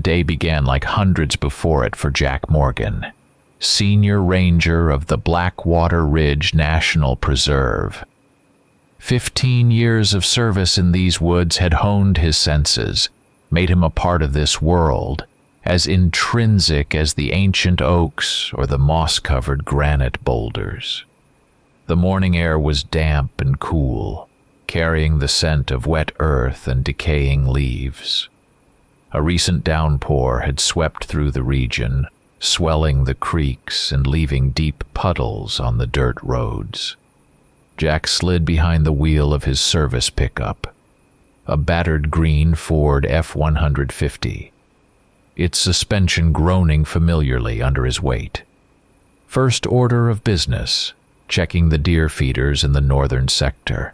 day began like hundreds before it for Jack Morgan, senior ranger of the Blackwater Ridge National Preserve. 15 years of service in these woods had honed his senses, made him a part of this world, as intrinsic as the ancient oaks or the moss-covered granite boulders. The morning air was damp and cool, carrying the scent of wet earth and decaying leaves. A recent downpour had swept through the region, swelling the creeks and leaving deep puddles on the dirt roads. Jack slid behind the wheel of his service pickup, a battered green Ford F-150, its suspension groaning familiarly under his weight. First order of business, checking the deer feeders in the northern sector.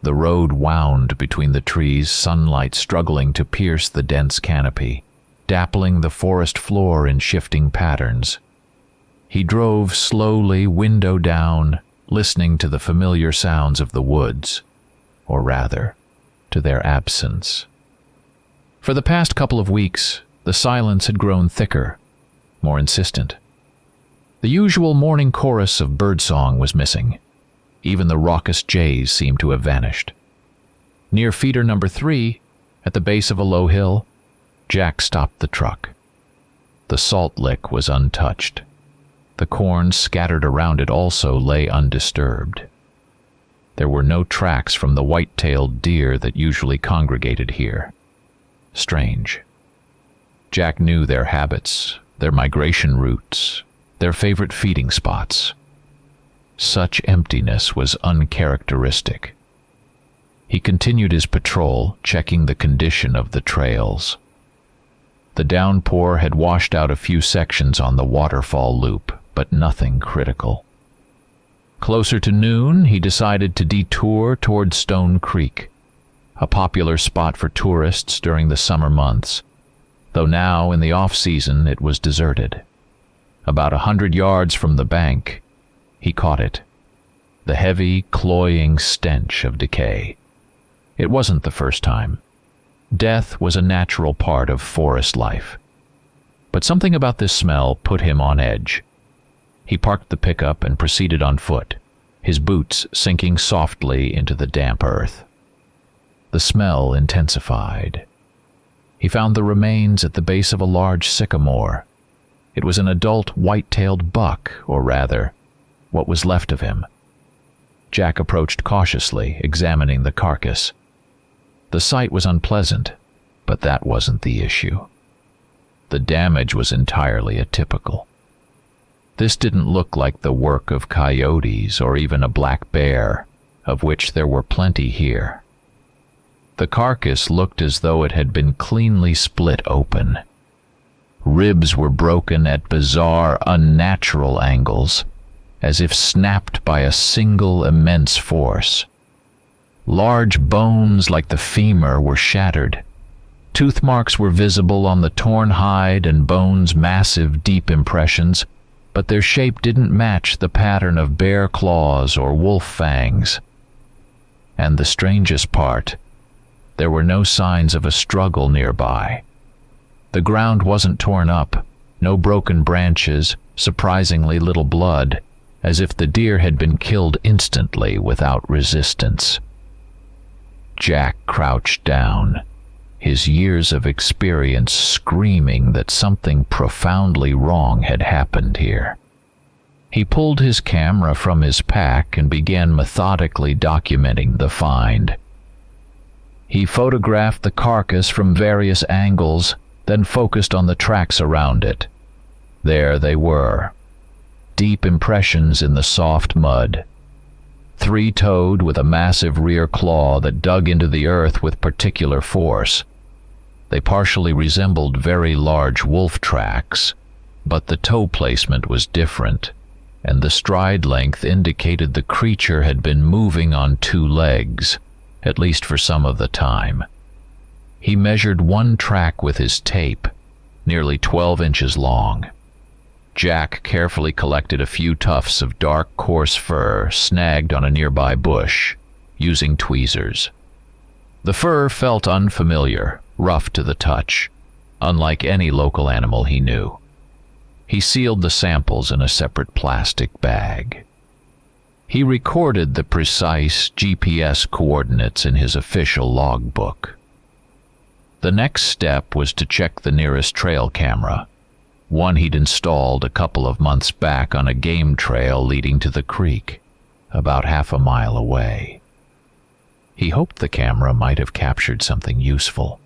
The road wound between the trees, sunlight struggling to pierce the dense canopy, dappling the forest floor in shifting patterns. He drove slowly, window down, listening to the familiar sounds of the woods, or rather, to their absence. For the past couple of weeks, the silence had grown thicker, more insistent. The usual morning chorus of birdsong was missing. Even the raucous jays seemed to have vanished. Near feeder number 3, at the base of a low hill, Jack stopped the truck. The salt lick was untouched. The corn scattered around it also lay undisturbed. There were no tracks from the white-tailed deer that usually congregated here. Strange. Jack knew their habits, their migration routes, their favorite feeding spots. Such emptiness was uncharacteristic. He continued his patrol, checking the condition of the trails. The downpour had washed out a few sections on the waterfall loop, but nothing critical. Closer to noon, he decided to detour toward Stone Creek, a popular spot for tourists during the summer months, though now in the off-season it was deserted. About 100 yards from the bank, he caught it, the heavy, cloying stench of decay. It wasn't the first time. Death was a natural part of forest life. But something about this smell put him on edge. He parked the pickup and proceeded on foot, his boots sinking softly into the damp earth. The smell intensified. He found the remains at the base of a large sycamore. It was an adult white-tailed buck, or rather, what was left of him. Jack approached cautiously, examining the carcass. The sight was unpleasant, but that wasn't the issue. The damage was entirely atypical. This didn't look like the work of coyotes or even a black bear, of which there were plenty here. The carcass looked as though it had been cleanly split open. Ribs were broken at bizarre, unnatural angles, as if snapped by a single immense force. Large bones like the femur were shattered. Tooth marks were visible on the torn hide and bone's massive, deep impressions, but their shape didn't match the pattern of bear claws or wolf fangs. And the strangest part, there were no signs of a struggle nearby. The ground wasn't torn up, no broken branches, surprisingly little blood, as if the deer had been killed instantly without resistance. Jack crouched down, his years of experience screaming that something profoundly wrong had happened here. He pulled his camera from his pack and began methodically documenting the find. He photographed the carcass from various angles, then focused on the tracks around it. There they were, deep impressions in the soft mud. Three-toed with a massive rear claw that dug into the earth with particular force. They partially resembled very large wolf tracks, but the toe placement was different, and the stride length indicated the creature had been moving on two legs, at least for some of the time. He measured one track with his tape, nearly 12 inches long. Jack carefully collected a few tufts of dark, coarse fur snagged on a nearby bush, using tweezers. The fur felt unfamiliar, rough to the touch. unlike any local animal he knew. He sealed the samples in a separate plastic bag. He recorded the precise GPS coordinates in his official logbook. The next step was to check the nearest trail camera, one he'd installed a couple of months back on a game trail leading to the creek, about half a mile away. He hoped the camera might have captured something useful.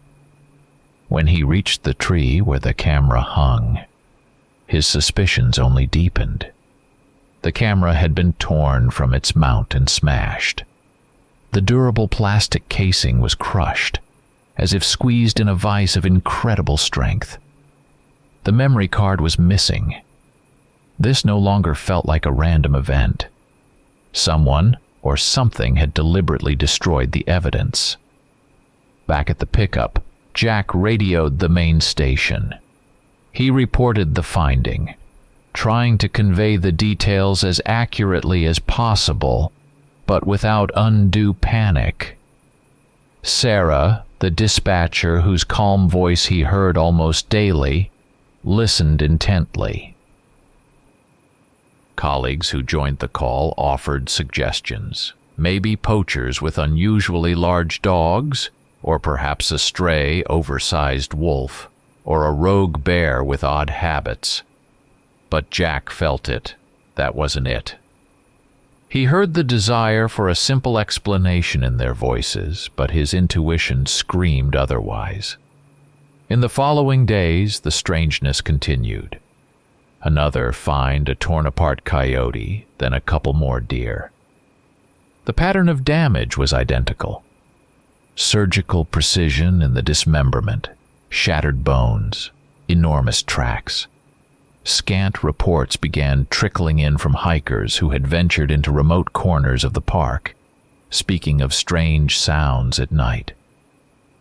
When he reached the tree where the camera hung, his suspicions only deepened. The camera had been torn from its mount and smashed. The durable plastic casing was crushed, as if squeezed in a vise of incredible strength. The memory card was missing. This no longer felt like a random event. Someone or something had deliberately destroyed the evidence. Back at the pickup, Jack radioed the main station. He reported the finding, trying to convey the details as accurately as possible, but without undue panic. Sarah, the dispatcher whose calm voice he heard almost daily, listened intently. Colleagues who joined the call offered suggestions. Maybe poachers with unusually large dogs, or perhaps a stray, oversized wolf, or a rogue bear with odd habits. But Jack felt it. That wasn't it. He heard the desire for a simple explanation in their voices, but his intuition screamed otherwise. In the following days, the strangeness continued. Another find a torn-apart coyote, then a couple more deer. The pattern of damage was identical. Surgical precision in the dismemberment, shattered bones, enormous tracks. Scant reports began trickling in from hikers who had ventured into remote corners of the park, speaking of strange sounds at night.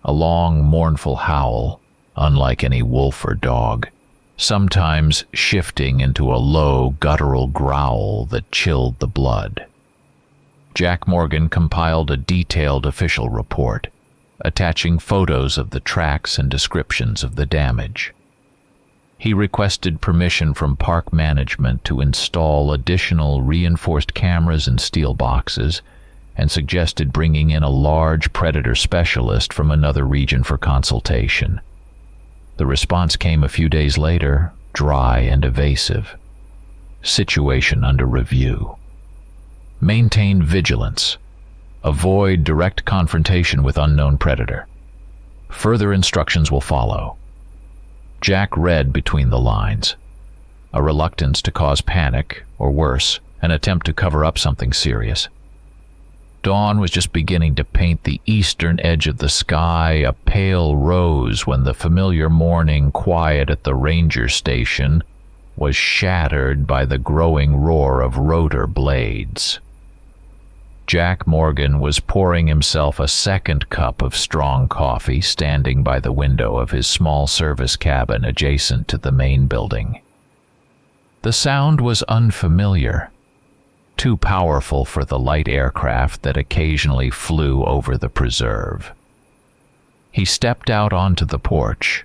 A long, mournful howl, unlike any wolf or dog, sometimes shifting into a low, guttural growl that chilled the blood. Jack Morgan compiled a detailed official report, attaching photos of the tracks and descriptions of the damage. He requested permission from park management to install additional reinforced cameras and steel boxes, and suggested bringing in a large predator specialist from another region for consultation. The response came a few days later, dry and evasive. Situation under review. Maintain vigilance. Avoid direct confrontation with unknown predator. Further instructions will follow. Jack read between the lines. A reluctance to cause panic, or worse, an attempt to cover up something serious. Dawn was just beginning to paint the eastern edge of the sky a pale rose when the familiar morning quiet at the ranger station was shattered by the growing roar of rotor blades. Jack Morgan was pouring himself a second cup of strong coffee standing by the window of his small service cabin adjacent to the main building. The sound was unfamiliar, too powerful for the light aircraft that occasionally flew over the preserve. He stepped out onto the porch.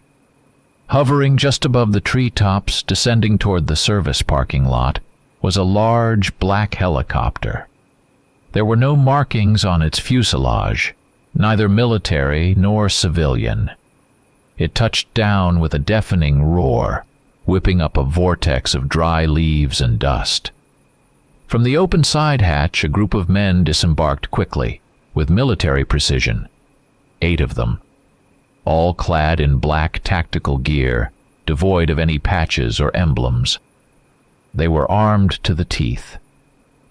Hovering just above the treetops, descending toward the service parking lot, was a large black helicopter. There were no markings on its fuselage, neither military nor civilian. It touched down with a deafening roar, whipping up a vortex of dry leaves and dust. From the open side hatch, a group of men disembarked quickly, with military precision. 8 of them, all clad in black tactical gear, devoid of any patches or emblems. They were armed to the teeth.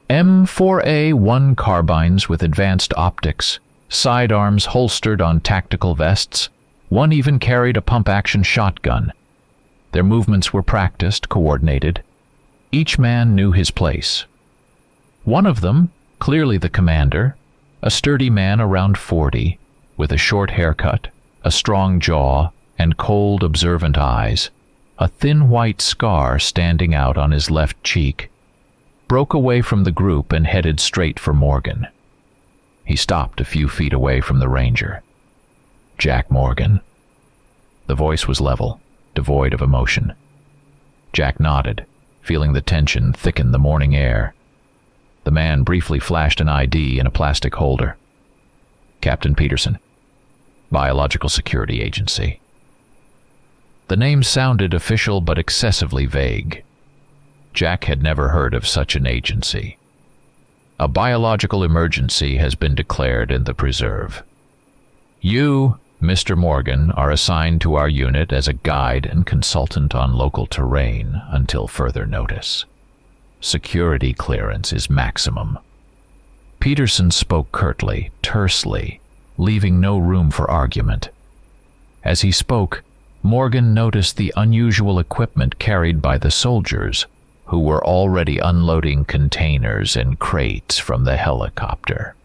M4A1 carbines with advanced optics, sidearms holstered on tactical vests. One even carried a pump-action shotgun. Their movements were practiced, coordinated. Each man knew his place. One of them, clearly the commander, a sturdy man around 40, with a short haircut, a strong jaw, and cold, observant eyes, a thin white scar standing out on his left cheek, broke away from the group and headed straight for Morgan. He stopped a few feet away from the ranger. Jack Morgan. The voice was level, devoid of emotion. Jack nodded, feeling the tension thicken the morning air. The man briefly flashed an ID in a plastic holder. Captain Peterson, Biological Security Agency. The name sounded official but excessively vague. Jack had never heard of such an agency. A biological emergency has been declared in the preserve. You, Mr. Morgan, are assigned to our unit as a guide and consultant on local terrain until further notice. Security clearance is maximum. Peterson spoke curtly, tersely, leaving no room for argument. As he spoke, Morgan noticed the unusual equipment carried by the soldiers, who were already unloading containers and crates from the helicopter.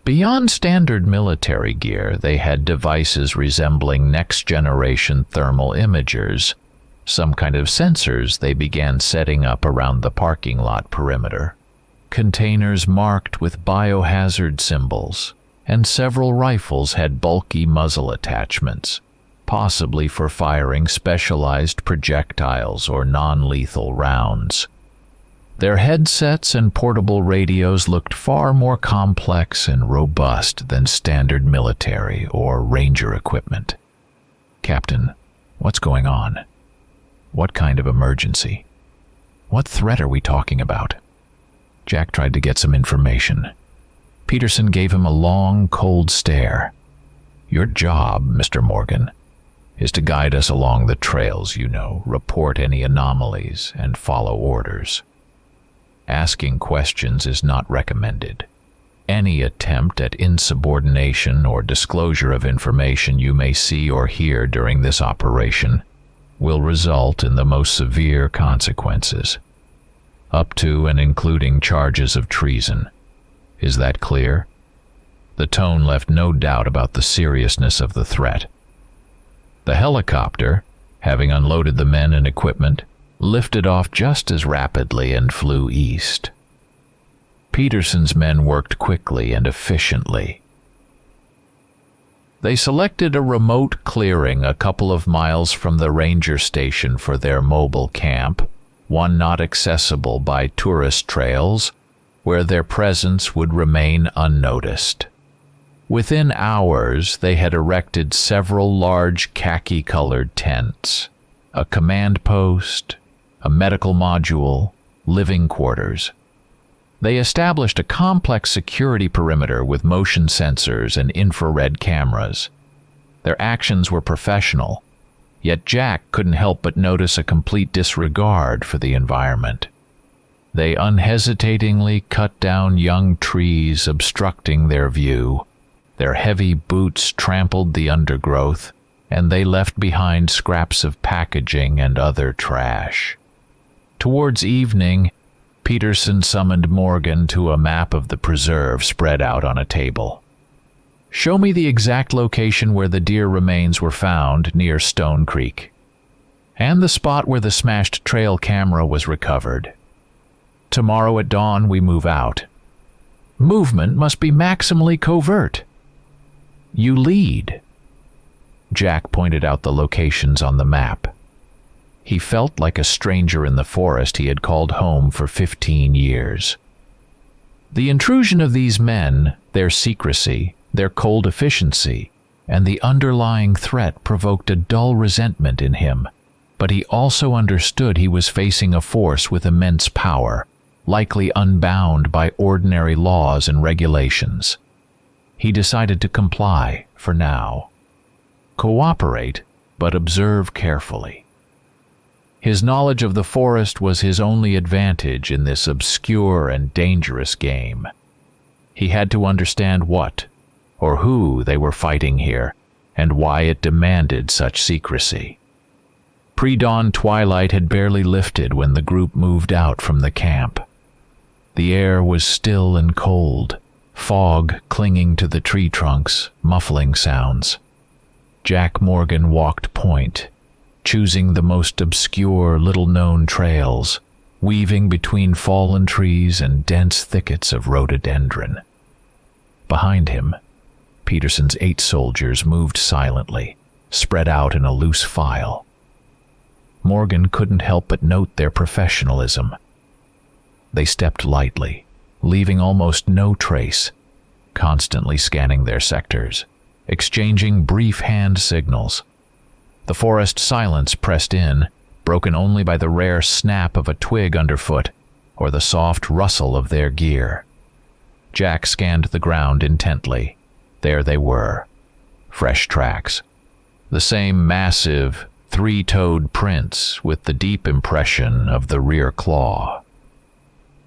Beyond standard military gear, they had devices resembling next-generation thermal imagers, some kind of sensors they began setting up around the parking lot perimeter. Containers marked with biohazard symbols, and several rifles had bulky muzzle attachments, possibly for firing specialized projectiles or non-lethal rounds. Their headsets and portable radios looked far more complex and robust than standard military or ranger equipment. Captain, what's going on? What kind of emergency? What threat are we talking about? Jack tried to get some information. Peterson gave him a long, cold stare. Your job, Mr. Morgan, is to guide us along the trails you know, report any anomalies, and follow orders. Asking questions is not recommended. Any attempt at insubordination or disclosure of information you may see or hear during this operation will result in the most severe consequences, up to and including charges of treason. Is that clear? The tone left no doubt about the seriousness of the threat. The helicopter, having unloaded the men and equipment, lifted off just as rapidly and flew east. Peterson's men worked quickly and efficiently. They selected a remote clearing a couple of miles from the ranger station for their mobile camp, one not accessible by tourist trails, where their presence would remain unnoticed. Within hours, they had erected several large khaki-colored tents, a command post, a medical module, living quarters. They established a complex security perimeter with motion sensors and infrared cameras. Their actions were professional, yet Jack couldn't help but notice a complete disregard for the environment. They unhesitatingly cut down young trees obstructing their view. Their heavy boots trampled the undergrowth, and they left behind scraps of packaging and other trash. Towards evening, Peterson summoned Morgan to a map of the preserve spread out on a table. Show me the exact location where the deer remains were found near Stone Creek, and the spot where the smashed trail camera was recovered. Tomorrow at dawn we move out. Movement must be maximally covert. You lead. Jack pointed out the locations on the map. He felt like a stranger in the forest he had called home for 15 years. The intrusion of these men, their secrecy, their cold efficiency, and the underlying threat provoked a dull resentment in him, but he also understood he was facing a force with immense power, likely unbound by ordinary laws and regulations. He decided to comply, for now. Cooperate, but observe carefully. His knowledge of the forest was his only advantage in this obscure and dangerous game. He had to understand what, or who they were fighting here, and why it demanded such secrecy. Pre-dawn twilight had barely lifted when the group moved out from the camp. The air was still and cold, fog clinging to the tree trunks, muffling sounds. Jack Morgan walked point, choosing the most obscure, little-known trails, weaving between fallen trees and dense thickets of rhododendron. Behind him, Peterson's 8 soldiers moved silently, spread out in a loose file. Morgan couldn't help but note their professionalism. They stepped lightly, leaving almost no trace, constantly scanning their sectors, exchanging brief hand signals. The forest silence pressed in, broken only by the rare snap of a twig underfoot or the soft rustle of their gear. Jack scanned the ground intently. There they were. Fresh tracks. The same massive, three-toed prints with the deep impression of the rear claw.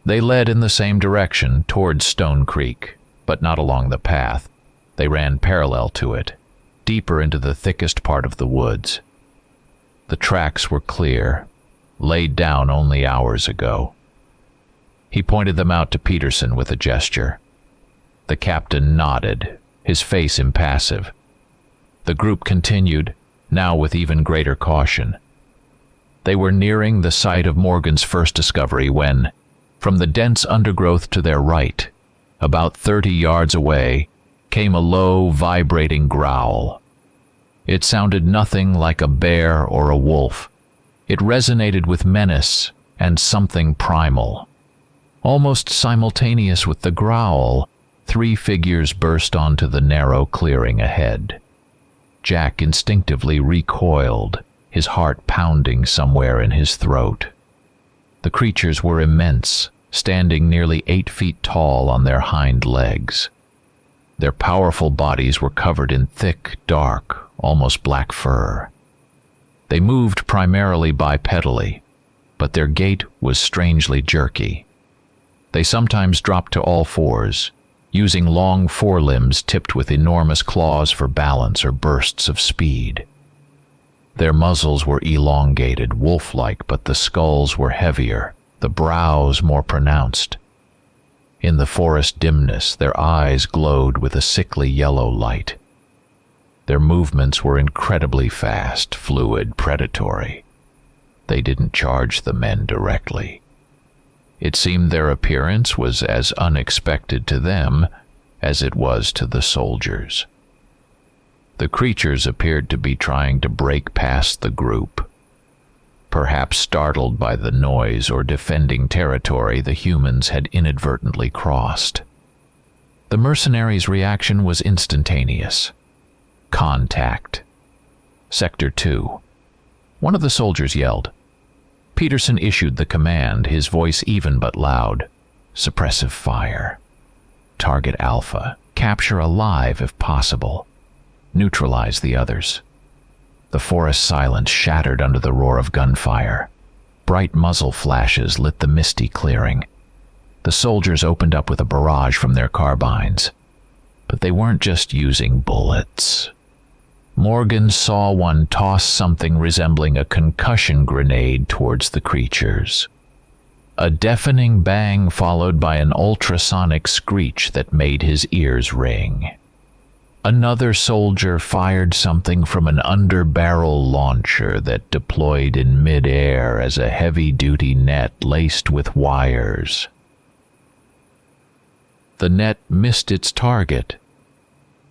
They led in the same direction towards Stone Creek, but not along the path. They ran parallel to it, deeper into the thickest part of the woods. The tracks were clear, laid down only hours ago. He pointed them out to Peterson with a gesture. The captain nodded, his face impassive. The group continued, now with even greater caution. They were nearing the site of Morgan's first discovery when, from the dense undergrowth to their right, about 30 yards away, came a low, vibrating growl. It sounded nothing like a bear or a wolf. It resonated with menace and something primal. Almost simultaneous with the growl, 3 figures burst onto the narrow clearing ahead. Jack instinctively recoiled, his heart pounding somewhere in his throat. The creatures were immense, standing nearly 8 feet tall on their hind legs. Their powerful bodies were covered in thick, dark, almost black fur. They moved primarily bipedally, but their gait was strangely jerky. They sometimes dropped to all fours, using long forelimbs tipped with enormous claws for balance or bursts of speed. Their muzzles were elongated, wolf-like, but the skulls were heavier, the brows more pronounced. In the forest dimness, their eyes glowed with a sickly yellow light. Their movements were incredibly fast, fluid, predatory. They didn't charge the men directly. It seemed their appearance was as unexpected to them as it was to the soldiers. The creatures appeared to be trying to break past the group, perhaps startled by the noise or defending territory the humans had inadvertently crossed. The mercenaries' reaction was instantaneous. Contact. Sector 2. One of the soldiers yelled. Peterson issued the command, his voice even but loud. Suppressive fire. Target Alpha. Capture alive if possible. Neutralize the others. The forest silence shattered under the roar of gunfire. Bright muzzle flashes lit the misty clearing. The soldiers opened up with a barrage from their carbines. But they weren't just using bullets. Morgan saw one toss something resembling a concussion grenade towards the creatures. A deafening bang followed by an ultrasonic screech that made his ears ring. Another soldier fired something from an underbarrel launcher that deployed in mid-air as a heavy-duty net laced with wires. The net missed its target.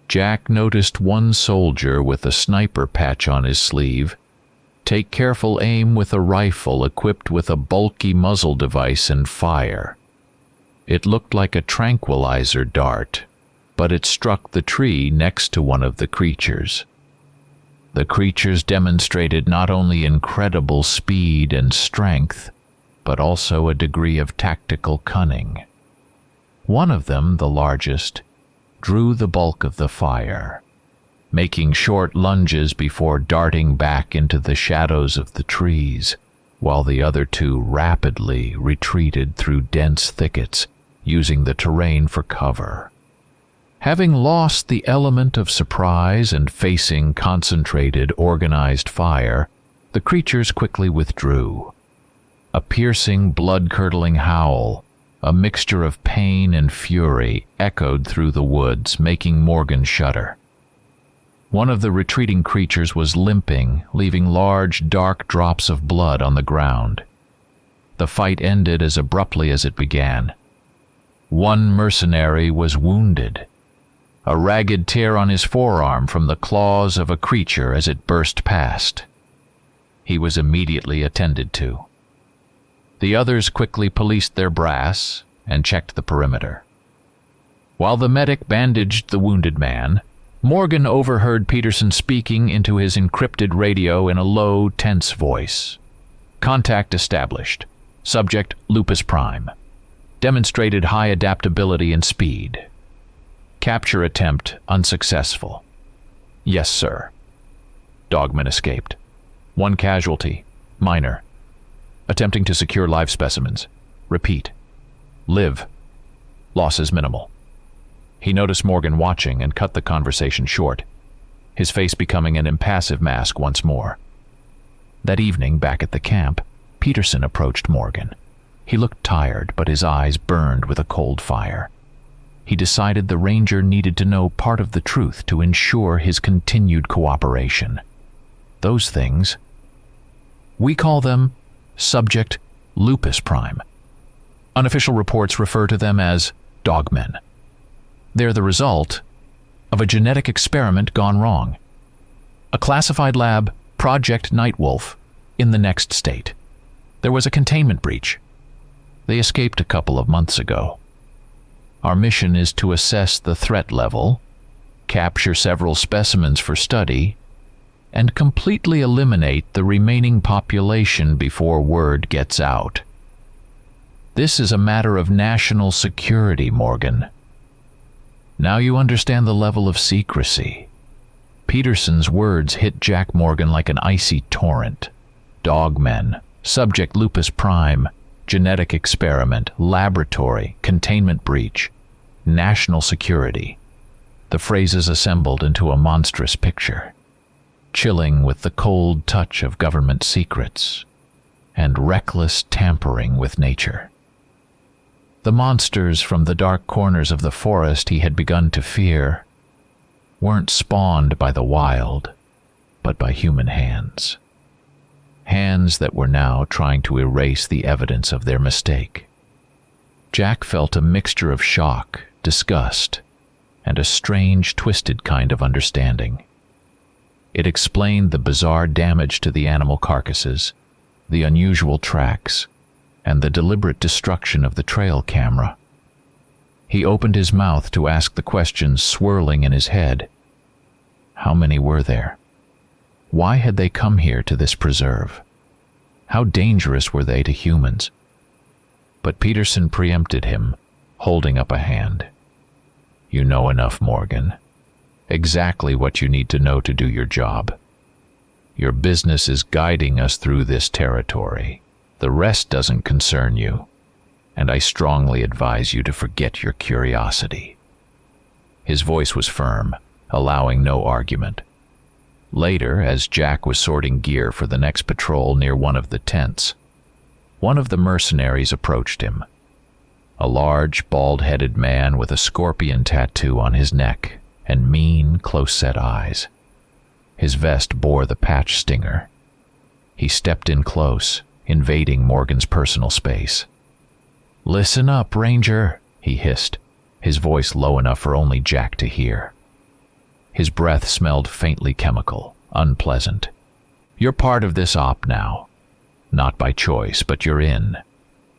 Jack noticed one soldier with a sniper patch on his sleeve take careful aim with a rifle equipped with a bulky muzzle device and fire. It looked like a tranquilizer dart, but it struck the tree next to one of the creatures. The creatures demonstrated not only incredible speed and strength, but also a degree of tactical cunning. One of them, the largest, drew the bulk of the fire, making short lunges before darting back into the shadows of the trees, while the other 2 rapidly retreated through dense thickets, using the terrain for cover. Having lost the element of surprise and facing concentrated, organized fire, the creatures quickly withdrew. A piercing, blood-curdling howl, a mixture of pain and fury, echoed through the woods, making Morgan shudder. One of the retreating creatures was limping, leaving large, dark drops of blood on the ground. The fight ended as abruptly as it began. One mercenary was wounded. a ragged tear on his forearm from the claws of a creature as it burst past. He was immediately attended to. The others quickly policed their brass and checked the perimeter. While the medic bandaged the wounded man, Morgan overheard Peterson speaking into his encrypted radio in a low, tense voice. Contact established. Subject Lupus Prime. Demonstrated high adaptability and speed. Capture attempt unsuccessful. Yes, sir. Dogman escaped. 1 casualty. Minor. Attempting to secure live specimens. Repeat. Live. Losses minimal. He noticed Morgan watching and cut the conversation short, his face becoming an impassive mask once more. That evening, back at the camp, Peterson approached Morgan. He looked tired, but his eyes burned with a cold fire. He decided the ranger needed to know part of the truth to ensure his continued cooperation. Those things, we call them Subject Lupus Prime. Unofficial reports refer to them as Dogmen. They're the result of a genetic experiment gone wrong. A classified lab, Project Nightwolf, in the next state. There was a containment breach. They escaped a couple of months ago. Our mission is to assess the threat level, capture several specimens for study, and completely eliminate the remaining population before word gets out. This is a matter of national security, Morgan. Now you understand the level of secrecy. Peterson's words hit Jack Morgan like an icy torrent. Dogmen, Subject Lupus Prime, genetic experiment, laboratory, containment breach, national security. The phrases assembled into a monstrous picture, chilling with the cold touch of government secrets and reckless tampering with nature. The monsters from the dark corners of the forest he had begun to fear weren't spawned by the wild, but by human hands. Hands that were now trying to erase the evidence of their mistake. Jack felt a mixture of shock, disgust, and a strange, twisted kind of understanding. It explained the bizarre damage to the animal carcasses, the unusual tracks, and the deliberate destruction of the trail camera. He opened his mouth to ask the questions swirling in his head. How many were there? Why had they come here to this preserve? How dangerous were they to humans? But Peterson preempted him, holding up a hand. You know enough, Morgan. Exactly what you need to know to do your job. Your business is guiding us through this territory. The rest doesn't concern you, and I strongly advise you to forget your curiosity. His voice was firm, allowing no argument. Later, as Jack was sorting gear for the next patrol near one of the tents, one of the mercenaries approached him. A large, bald-headed man with a scorpion tattoo on his neck and mean, close-set eyes. His vest bore the patch stinger. He stepped in close, invading Morgan's personal space. "Listen up, Ranger," he hissed, his voice low enough for only Jack to hear. His breath smelled faintly chemical, unpleasant. "You're part of this op now. Not by choice, but you're in.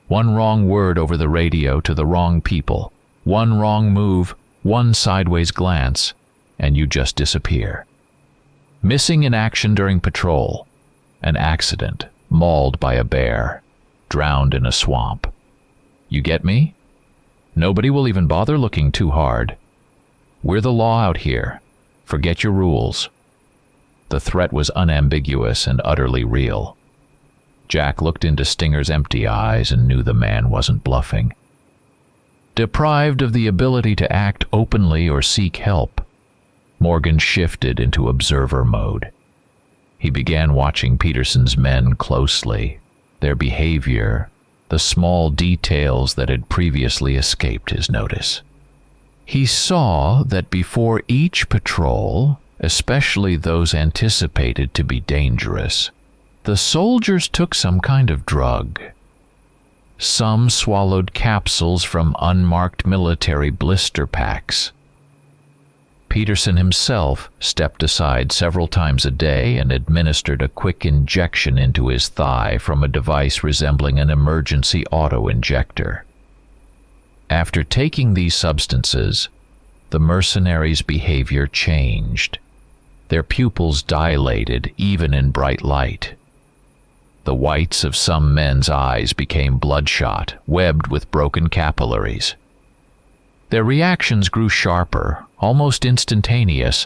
One wrong word over the radio to the wrong people, one wrong move, one sideways glance, and you just disappear. Missing in action during patrol, an accident, mauled by a bear, drowned in a swamp. You get me? Nobody will even bother looking too hard. We're the law out here. Forget your rules." The threat was unambiguous and utterly real. Jack looked into Stinger's empty eyes and knew the man wasn't bluffing. Deprived of the ability to act openly or seek help, Morgan shifted into observer mode. He began watching Peterson's men closely, their behavior, the small details that had previously escaped his notice. He saw that before each patrol, especially those anticipated to be dangerous, the soldiers took some kind of drug. Some swallowed capsules from unmarked military blister packs. Peterson himself stepped aside several times a day and administered a quick injection into his thigh from a device resembling an emergency auto-injector. After taking these substances, the mercenaries' behavior changed. Their pupils dilated even in bright light. The whites of some men's eyes became bloodshot, webbed with broken capillaries. Their reactions grew sharper, almost instantaneous,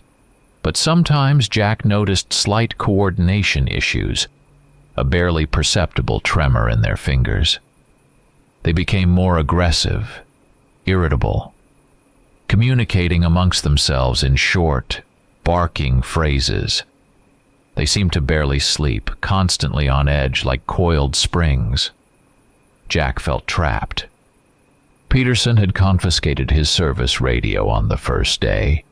but sometimes Jack noticed slight coordination issues, a barely perceptible tremor in their fingers. They became more aggressive, irritable, communicating amongst themselves in short, barking phrases. They seemed to barely sleep, constantly on edge like coiled springs. Jack felt trapped. Peterson had confiscated his service radio on the first day,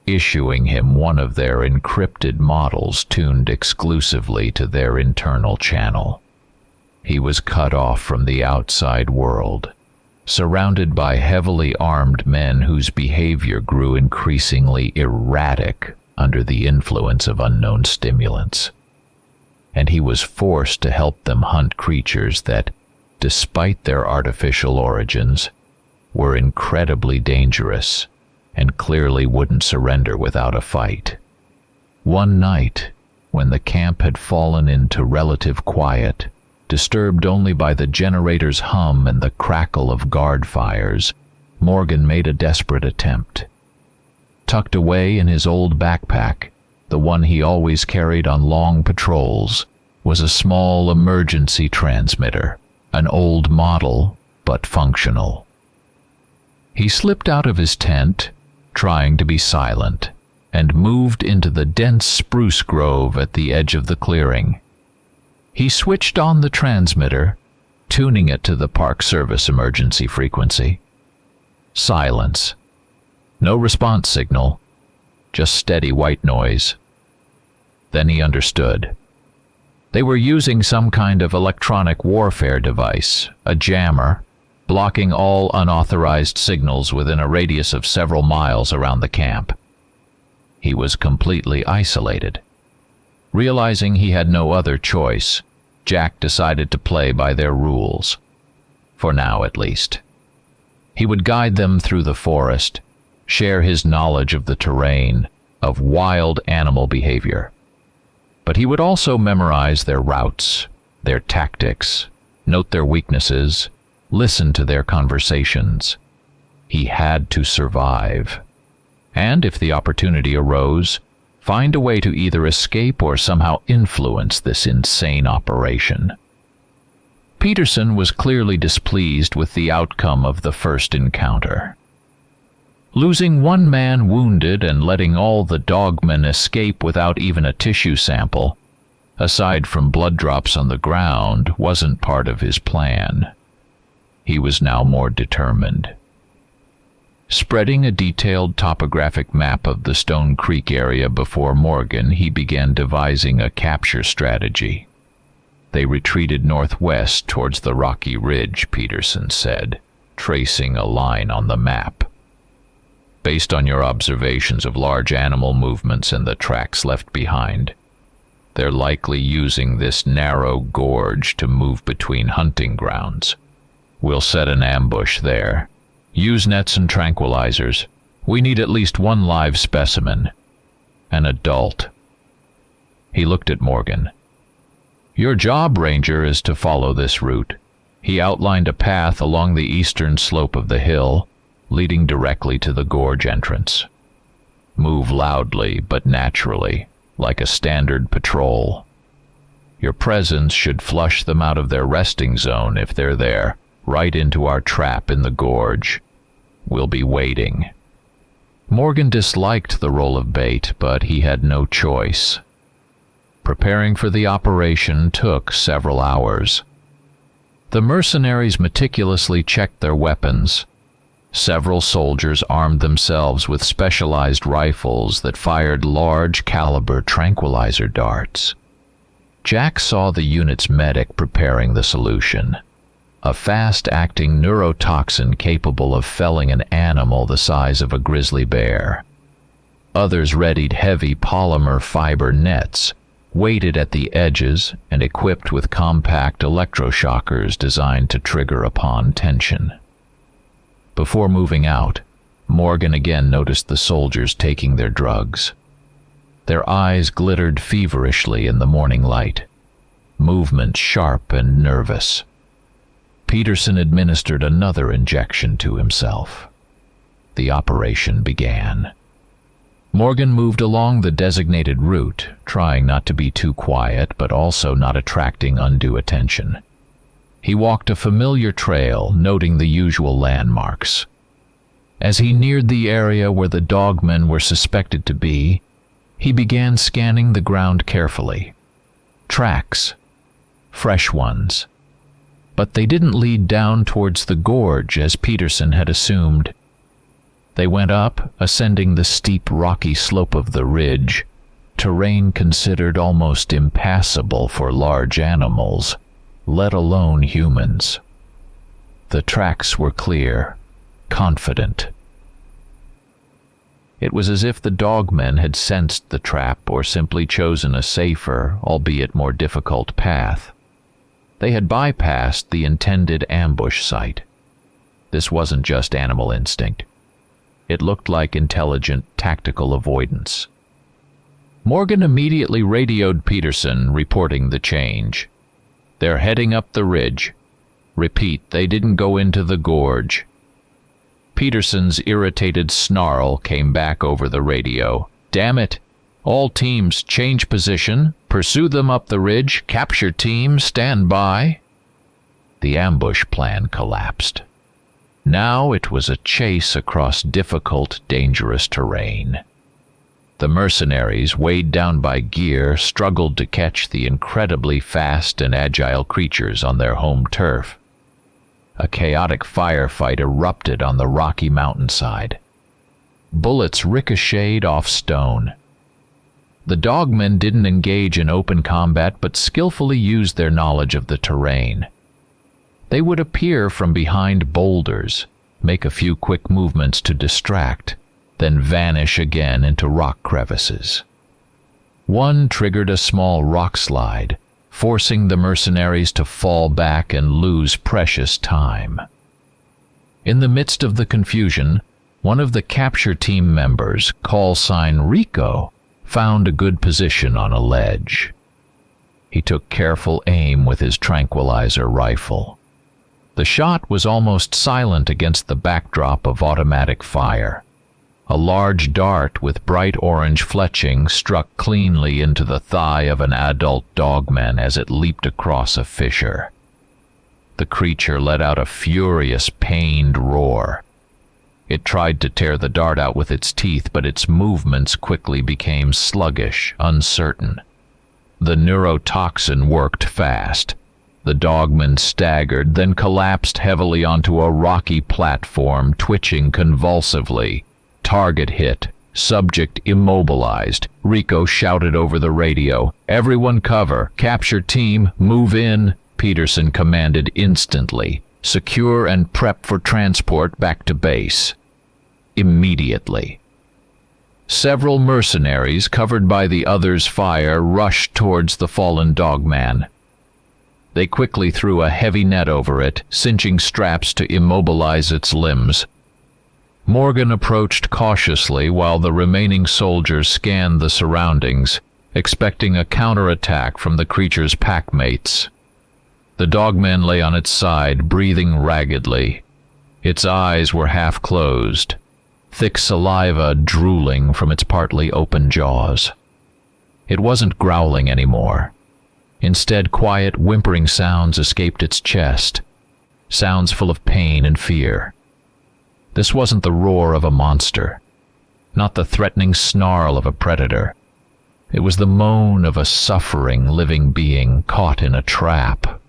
issuing him one of their encrypted models tuned exclusively to their internal channel. He was cut off from the outside world, surrounded by heavily armed men whose behavior grew increasingly erratic under the influence of unknown stimulants. And he was forced to help them hunt creatures that, despite their artificial origins, were incredibly dangerous and clearly wouldn't surrender without a fight. One night, when the camp had fallen into relative quiet, disturbed only by the generator's hum and the crackle of guard fires, Morgan made a desperate attempt. Tucked away in his old backpack, the one he always carried on long patrols, was a small emergency transmitter, an old model, but functional. He slipped out of his tent, trying to be silent, and moved into the dense spruce grove at the edge of the clearing. He switched on the transmitter, tuning it to the Park Service emergency frequency. Silence. No response signal, just steady white noise. Then he understood. They were using some kind of electronic warfare device, a jammer, blocking all unauthorized signals within a radius of several miles around the camp. He was completely isolated. Realizing he had no other choice, Jack decided to play by their rules. For now, at least. He would guide them through the forest, share his knowledge of the terrain, of wild animal behavior. But he would also memorize their routes, their tactics, note their weaknesses, listen to their conversations. He had to survive. And if the opportunity arose, find a way to either escape or somehow influence this insane operation. Peterson was clearly displeased with the outcome of the first encounter. Losing one man wounded and letting all the dogmen escape without even a tissue sample, aside from blood drops on the ground, wasn't part of his plan. He was now more determined. Spreading a detailed topographic map of the Stone Creek area before Morgan, he began devising a capture strategy. They retreated northwest towards the rocky ridge, Peterson said, tracing a line on the map. Based on your observations of large animal movements and the tracks left behind, they're likely using this narrow gorge to move between hunting grounds. We'll set an ambush there. Use nets and tranquilizers. We need at least one live specimen. An adult. He looked at Morgan. Your job, Ranger, is to follow this route. He outlined a path along the eastern slope of the hill, leading directly to the gorge entrance. Move loudly but naturally, like a standard patrol. Your presence should flush them out of their resting zone if they're there, right into our trap in the gorge. We'll be waiting. Morgan disliked the role of bait, but he had no choice. Preparing for the operation took several hours. The mercenaries meticulously checked their weapons. Several soldiers armed themselves with specialized rifles that fired large-caliber tranquilizer darts. Jack saw the unit's medic preparing the solution, a fast-acting neurotoxin capable of felling an animal the size of a grizzly bear. Others readied heavy polymer fiber nets, weighted at the edges and equipped with compact electroshockers designed to trigger upon tension. Before moving out, Morgan again noticed the soldiers taking their drugs. Their eyes glittered feverishly in the morning light, movement sharp and nervous. Peterson administered another injection to himself. The operation began. Morgan moved along the designated route, trying not to be too quiet but also not attracting undue attention. He walked a familiar trail, noting the usual landmarks. As he neared the area where the Dogmen were suspected to be, he began scanning the ground carefully. Tracks. Fresh ones. But they didn't lead down towards the gorge as Peterson had assumed. They went up, ascending the steep rocky slope of the ridge, terrain considered almost impassable for large animals, let alone humans. The tracks were clear, confident. It was as if the Dogmen had sensed the trap or simply chosen a safer, albeit more difficult path. They had bypassed the intended ambush site. This wasn't just animal instinct. It looked like intelligent, tactical avoidance. Morgan immediately radioed Peterson, reporting the change. "They're heading up the ridge. Repeat, they didn't go into the gorge." Peterson's irritated snarl came back over the radio. "Damn it! All teams change position. Pursue them up the ridge. Capture team, stand by." The ambush plan collapsed. Now it was a chase across difficult, dangerous terrain. The mercenaries, weighed down by gear, struggled to catch the incredibly fast and agile creatures on their home turf. A chaotic firefight erupted on the rocky mountainside. Bullets ricocheted off stone. The Dogmen didn't engage in open combat but skillfully used their knowledge of the terrain. They would appear from behind boulders, make a few quick movements to distract, then vanish again into rock crevices. One triggered a small rock slide, forcing the mercenaries to fall back and lose precious time. In the midst of the confusion, one of the capture team members, call sign Rico, found a good position on a ledge. He took careful aim with his tranquilizer rifle. The shot was almost silent against the backdrop of automatic fire. A large dart with bright orange fletching struck cleanly into the thigh of an adult dogman as it leaped across a fissure. The creature let out a furious, pained roar. It tried to tear the dart out with its teeth, but its movements quickly became sluggish, uncertain. The neurotoxin worked fast. The dogman staggered, then collapsed heavily onto a rocky platform, twitching convulsively. Target hit. Subject immobilized. Rico shouted over the radio, "Everyone cover! Capture team, move in!" Peterson commanded instantly. "Secure and prep for transport back to base." Immediately. Several mercenaries, covered by the others' fire, rushed towards the fallen dogman. They quickly threw a heavy net over it, cinching straps to immobilize its limbs. Morgan approached cautiously while the remaining soldiers scanned the surroundings, expecting a counterattack from the creature's packmates. The dogman lay on its side, breathing raggedly. Its eyes were half closed, thick saliva drooling from its partly open jaws. It wasn't growling anymore. Instead, quiet, whimpering sounds escaped its chest, sounds full of pain and fear. This wasn't the roar of a monster, not the threatening snarl of a predator. It was the moan of a suffering living being caught in a trap.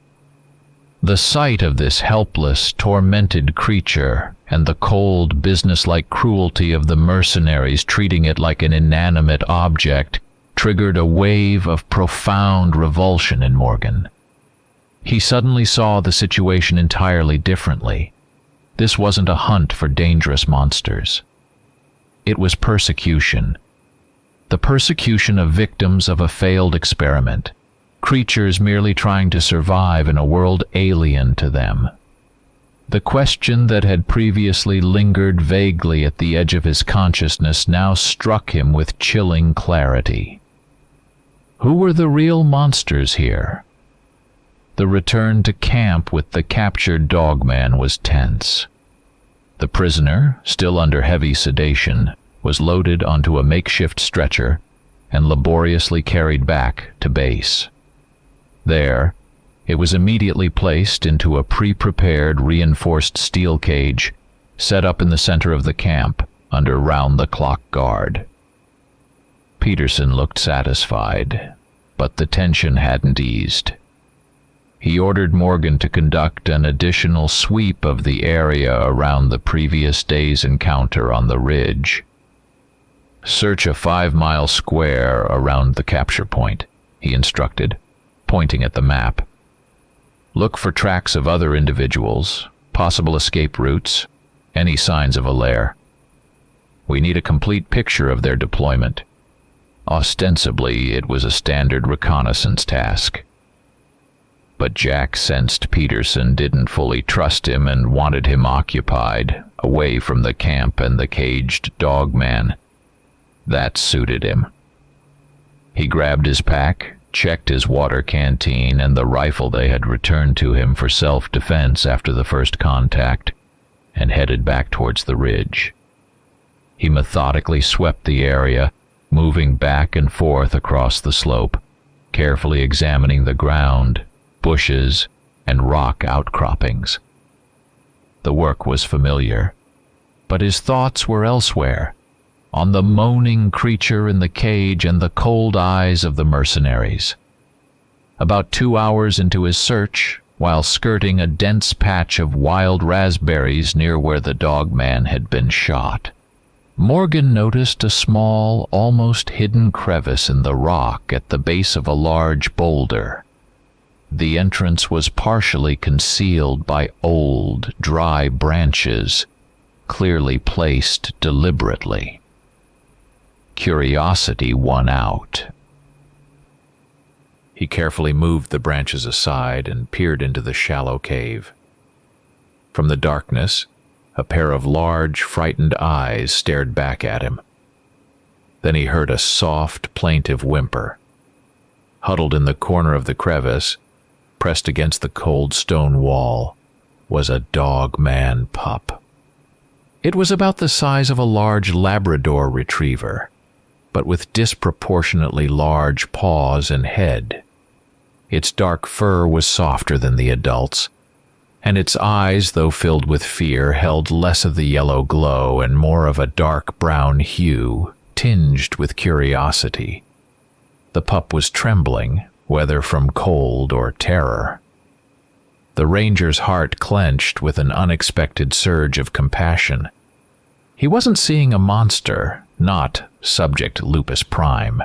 The sight of this helpless, tormented creature, and the cold, businesslike cruelty of the mercenaries treating it like an inanimate object, triggered a wave of profound revulsion in Morgan. He suddenly saw the situation entirely differently. This wasn't a hunt for dangerous monsters. It was persecution, the persecution of victims of a failed experiment, creatures merely trying to survive in a world alien to them. The question that had previously lingered vaguely at the edge of his consciousness now struck him with chilling clarity. Who were the real monsters here? The return to camp with the captured Dogman was tense. The prisoner, still under heavy sedation, was loaded onto a makeshift stretcher and laboriously carried back to base. There, it was immediately placed into a pre-prepared reinforced steel cage set up in the center of the camp under round-the-clock guard. Peterson looked satisfied, but the tension hadn't eased. He ordered Morgan to conduct an additional sweep of the area around the previous day's encounter on the ridge. "Search a 5-mile square around the capture point," he instructed, pointing at the map. "Look for tracks of other individuals, possible escape routes, any signs of a lair. We need a complete picture of their deployment." Ostensibly, it was a standard reconnaissance task. But Jack sensed Peterson didn't fully trust him and wanted him occupied, away from the camp and the caged Dogman. That suited him. He grabbed his pack, checked his water canteen and the rifle they had returned to him for self-defense after the first contact, and headed back towards the ridge. He methodically swept the area, moving back and forth across the slope, carefully examining the ground, bushes, and rock outcroppings. The work was familiar, but his thoughts were elsewhere, on the moaning creature in the cage and the cold eyes of the mercenaries. About 2 hours into his search, while skirting a dense patch of wild raspberries near where the Dogman had been shot, Morgan noticed a small, almost hidden crevice in the rock at the base of a large boulder. The entrance was partially concealed by old, dry branches, clearly placed deliberately. Curiosity won out. He carefully moved the branches aside and peered into the shallow cave. From the darkness, a pair of large, frightened eyes stared back at him. Then he heard a soft, plaintive whimper. Huddled in the corner of the crevice, pressed against the cold stone wall, was a Dogman pup. It was about the size of a large Labrador retriever, but with disproportionately large paws and head. Its dark fur was softer than the adult's, and its eyes, though filled with fear, held less of the yellow glow and more of a dark brown hue, tinged with curiosity. The pup was trembling, whether from cold or terror. The ranger's heart clenched with an unexpected surge of compassion. He wasn't seeing a monster, not subject Lupus Prime,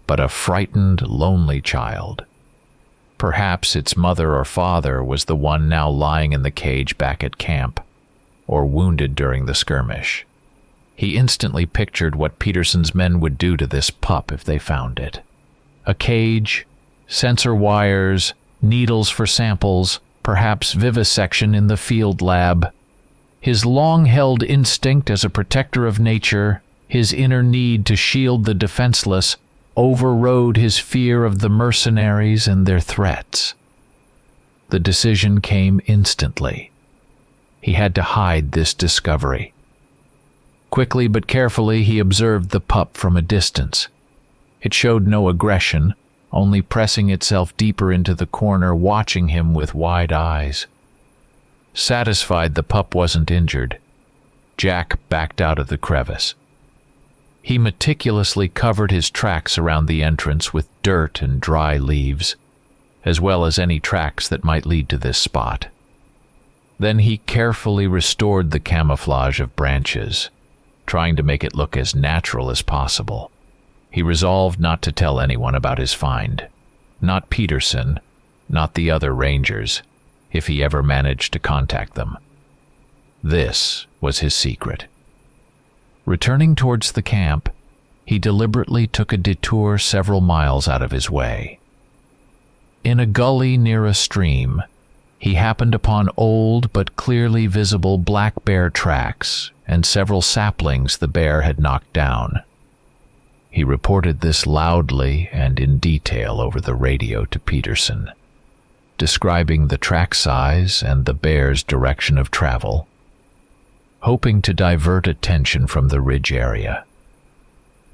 but a frightened, lonely child. Perhaps its mother or father was the one now lying in the cage back at camp, or wounded during the skirmish. He instantly pictured what Peterson's men would do to this pup if they found it. A cage, sensor wires, needles for samples, perhaps vivisection in the field lab. His long-held instinct as a protector of nature, his inner need to shield the defenseless, overrode his fear of the mercenaries and their threats. The decision came instantly. He had to hide this discovery. Quickly but carefully he observed the pup from a distance. It showed no aggression, only pressing itself deeper into the corner, watching him with wide eyes. Satisfied the pup wasn't injured, Jack backed out of the crevice. He meticulously covered his tracks around the entrance with dirt and dry leaves, as well as any tracks that might lead to this spot. Then he carefully restored the camouflage of branches, trying to make it look as natural as possible. He resolved not to tell anyone about his find. Not Peterson, not the other rangers, if he ever managed to contact them. This was his secret. Returning towards the camp, he deliberately took a detour several miles out of his way. In a gully near a stream, he happened upon old but clearly visible black bear tracks and several saplings the bear had knocked down. He reported this loudly and in detail over the radio to Peterson, describing the track size and the bear's direction of travel, hoping to divert attention from the ridge area.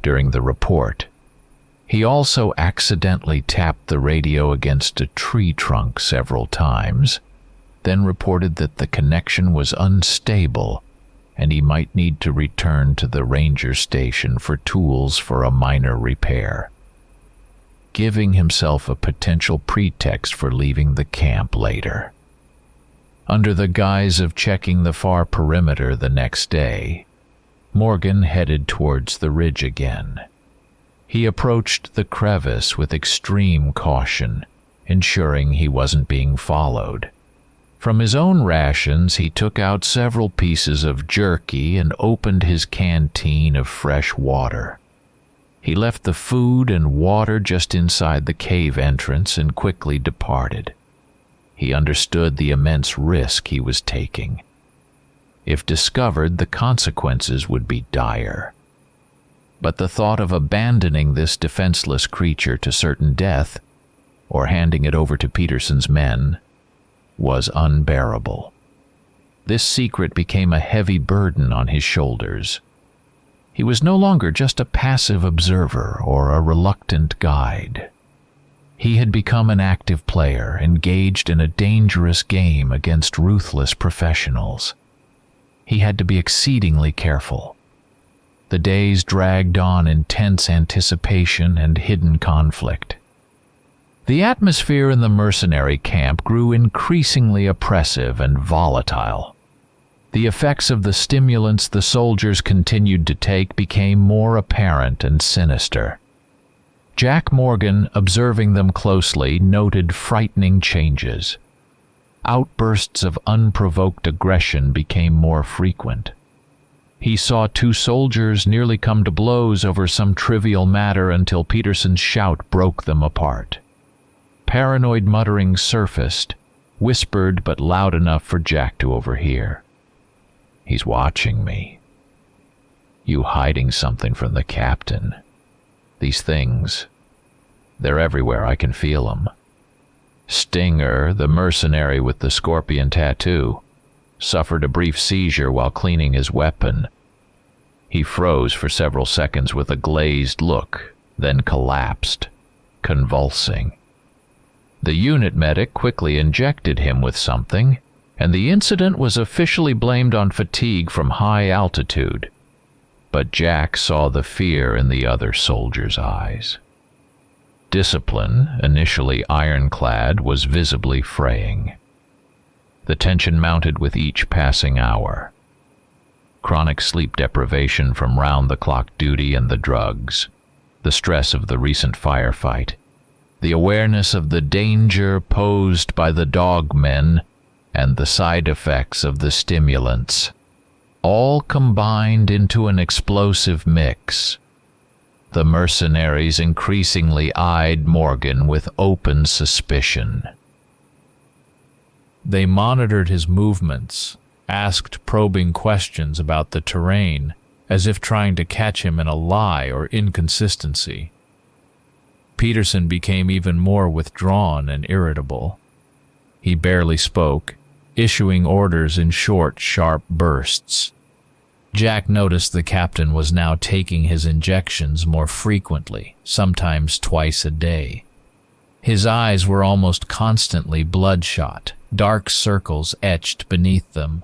During the report, he also accidentally tapped the radio against a tree trunk several times, then reported that the connection was unstable and he might need to return to the ranger station for tools for a minor repair, giving himself a potential pretext for leaving the camp later. Under the guise of checking the far perimeter the next day, Morgan headed towards the ridge again. He approached the crevice with extreme caution, ensuring he wasn't being followed. From his own rations, he took out several pieces of jerky and opened his canteen of fresh water. He left the food and water just inside the cave entrance and quickly departed. He understood the immense risk he was taking. If discovered, the consequences would be dire. But the thought of abandoning this defenseless creature to certain death, or handing it over to Peterson's men, was unbearable. This secret became a heavy burden on his shoulders. He was no longer just a passive observer or a reluctant guide. He had become an active player, engaged in a dangerous game against ruthless professionals. He had to be exceedingly careful. The days dragged on in tense anticipation and hidden conflict. The atmosphere in the mercenary camp grew increasingly oppressive and volatile. The effects of the stimulants the soldiers continued to take became more apparent and sinister. Jack Morgan, observing them closely, noted frightening changes. Outbursts of unprovoked aggression became more frequent. He saw two soldiers nearly come to blows over some trivial matter until Peterson's shout broke them apart. Paranoid mutterings surfaced, whispered but loud enough for Jack to overhear. "He's watching me. You hiding something from the captain. These things, they're everywhere. I can feel them." Stinger, the mercenary with the scorpion tattoo, suffered a brief seizure while cleaning his weapon. He froze for several seconds with a glazed look, then collapsed, convulsing. The unit medic quickly injected him with something, and the incident was officially blamed on fatigue from high altitude. But Jack saw the fear in the other soldier's eyes. Discipline, initially ironclad, was visibly fraying. The tension mounted with each passing hour. Chronic sleep deprivation from round-the-clock duty and the drugs, the stress of the recent firefight, the awareness of the danger posed by the Dogmen, and the side effects of the stimulants, all combined into an explosive mix. The mercenaries increasingly eyed Morgan with open suspicion. They monitored his movements, asked probing questions about the terrain, as if trying to catch him in a lie or inconsistency. Peterson became even more withdrawn and irritable. He barely spoke, issuing orders in short, sharp bursts. Jack noticed the captain was now taking his injections more frequently, sometimes twice a day. His eyes were almost constantly bloodshot, dark circles etched beneath them.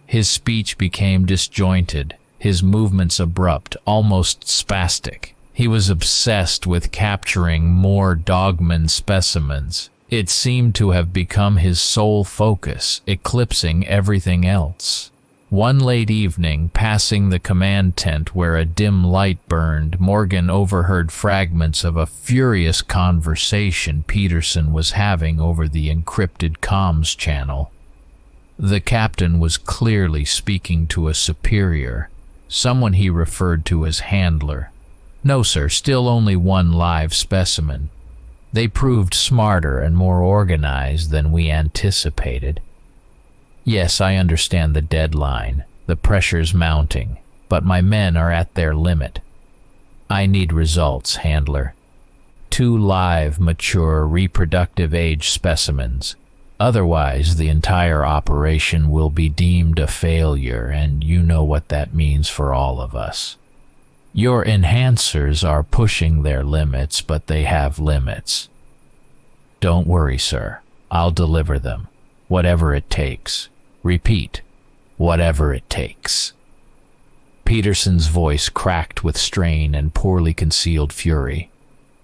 His speech became disjointed, his movements abrupt, almost spastic. He was obsessed with capturing more Dogman specimens. It seemed to have become his sole focus, eclipsing everything else. One late evening, passing the command tent where a dim light burned, Morgan overheard fragments of a furious conversation Peterson was having over the encrypted comms channel. The captain was clearly speaking to a superior, someone he referred to as handler. No, sir, still only one live specimen. They proved smarter and more organized than we anticipated. Yes, I understand the deadline. The pressure's mounting, but my men are at their limit. I need results, Handler. 2 live, mature, reproductive age specimens. Otherwise, the entire operation will be deemed a failure, and you know what that means for all of us. Your enhancers are pushing their limits, but they have limits. Don't worry, sir. I'll deliver them. Whatever it takes. Repeat, whatever it takes. Peterson's voice cracked with strain and poorly concealed fury.